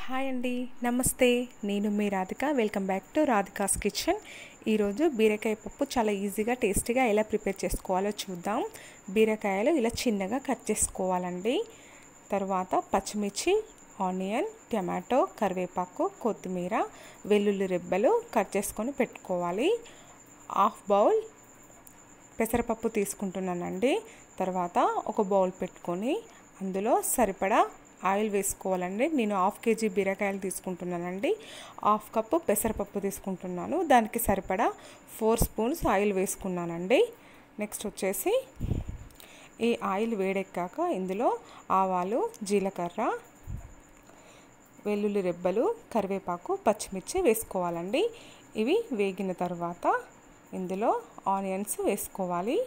Hi అండి, నమస్తే. నేను మీ Radhika. Welcome back to Radhika's kitchen. ఈరోజు బీరకాయ పప్పు చాలా ఈజీగా టేస్టీగా ఎలా ప్రిపేర్ చేసుకోవాలో చూద్దాం. బీరకాయలు ఇలా చిన్నగా కట్ చేసుకోవాలండి. తర్వాత పచ్చిమిర్చి, ఆనియన్, టమాటో, కరివేపాకు, కొత్తిమీర, వెల్లుల్లి రెబ్బలు కట్ చేసుకొని పెట్టుకోవాలి. హాఫ్ బౌల్ పెసరపప్పు తీసుకుంటున్నానండి. తర్వాత ఒక బౌల్ పెట్టుకొని అందులో సరిపడా ఆయిల్ వేసుకోవాలండి. నేను హాఫ్ కేజీ బీరకాయలు తీసుకుంటున్నానండి. హాఫ్ కప్పు పెసరపప్పు తీసుకుంటున్నాను. దానికి సరిపడా 4 స్పూన్స్ ఆయిల్ వేసుకున్నానండి. నెక్స్ట్ వచ్చేసి ఈ ఆయిల్ వేడెక్కాక ఇందులో ఆవాలు, జీలకర్ర, వెల్లుల్లి రెబ్బలు, కరివేపాకు, పచ్చిమిర్చి వేసుకోవాలండి. ఇవి వేగిన తర్వాత ఇందులో ఆనియన్స్ వేసుకోవాలి.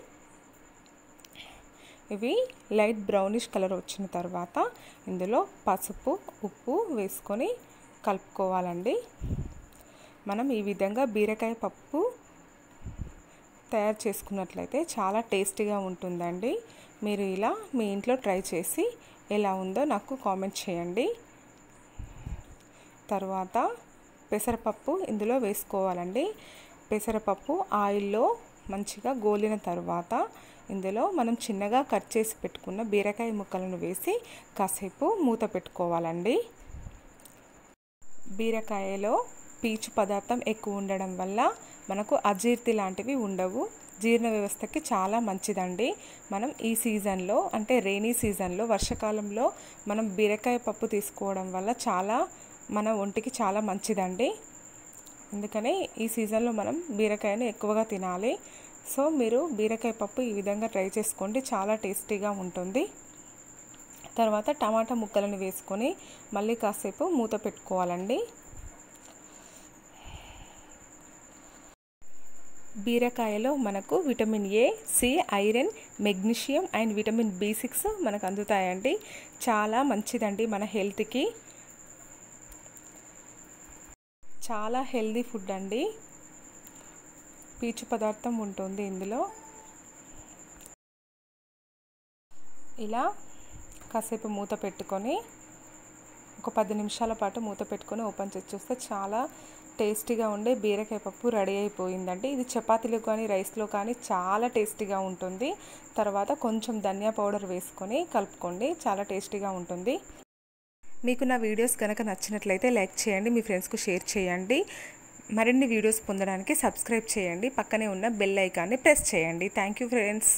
ఇవి లైట్ బ్రౌనిష్ కలర్ వచ్చిన తర్వాత ఇందులో పసుపు, ఉప్పు వేసుకొని కలుపుకోవాలండి. మనం ఈ విధంగా బీరకాయ పప్పు తయారు చేసుకున్నట్లయితే చాలా టేస్టీగా ఉంటుందండి. మీరు ఇలా మీ ఇంట్లో ట్రై చేసి ఎలా ఉందో నాకు కామెంట్ చేయండి. తర్వాత పెసరపప్పు ఇందులో వేసుకోవాలండి. పెసరపప్పు ఆయిల్లో మంచిగా గోలిన తర్వాత ఇందులో మనం చిన్నగా కట్ చేసి పెట్టుకున్న బీరకాయ ముక్కలను వేసి కాసేపు మూత పెట్టుకోవాలండి. బీరకాయలో పీచు పదార్థం ఎక్కువ ఉండడం వల్ల మనకు అజీర్తి లాంటివి ఉండవు. జీర్ణ వ్యవస్థకి చాలా మంచిదండి. మనం ఈ సీజన్లో అంటే రెయినీ సీజన్లో, వర్షాకాలంలో మనం బీరకాయ పప్పు తీసుకోవడం వల్ల చాలా మన ఒంటికి చాలా మంచిదండి. అందుకనే ఈ సీజన్లో మనం బీరకాయను ఎక్కువగా తినాలి. సో మీరు బీరకాయ పప్పు ఈ విధంగా ట్రై చేసుకోండి, చాలా టేస్టీగా ఉంటుంది. తర్వాత టమాటా ముక్కలను వేసుకొని మళ్ళీ కాసేపు మూత పెట్టుకోవాలండి. బీరకాయలో మనకు vitamin A, C, iron, magnesium and vitamin B6 మనకు అందుతాయండి. చాలా మంచిదండి మన హెల్త్కి. చాలా హెల్దీ ఫుడ్ అండి. పీచు పదార్థం ఉంటుంది ఇందులో. ఇలా కాసేపు మూత పెట్టుకొని ఒక 10 నిమిషాల పాటు మూత పెట్టుకొని ఓపెన్ చేసి చూస్తే చాలా టేస్టీగా ఉండే బీరకాయ పప్పు రెడీ అయిపోయిందండి. ఇది చపాతీలో కానీ రైస్లో కానీ చాలా టేస్టీగా ఉంటుంది. తర్వాత కొంచెం ధనియా పౌడర్ వేసుకొని కలుపుకోండి, చాలా టేస్టీగా ఉంటుంది. మీకు నా వీడియోస్ కనుక నచ్చినట్లయితే లైక్ చేయండి, మీ ఫ్రెండ్స్కు షేర్ చేయండి. మరిన్ని వీడియోస్ పొందడానికి సబ్స్క్రైబ్ చేయండి. పక్కనే ఉన్న బెల్ ఐకాన్ని ప్రెస్ చేయండి. Thank you friends.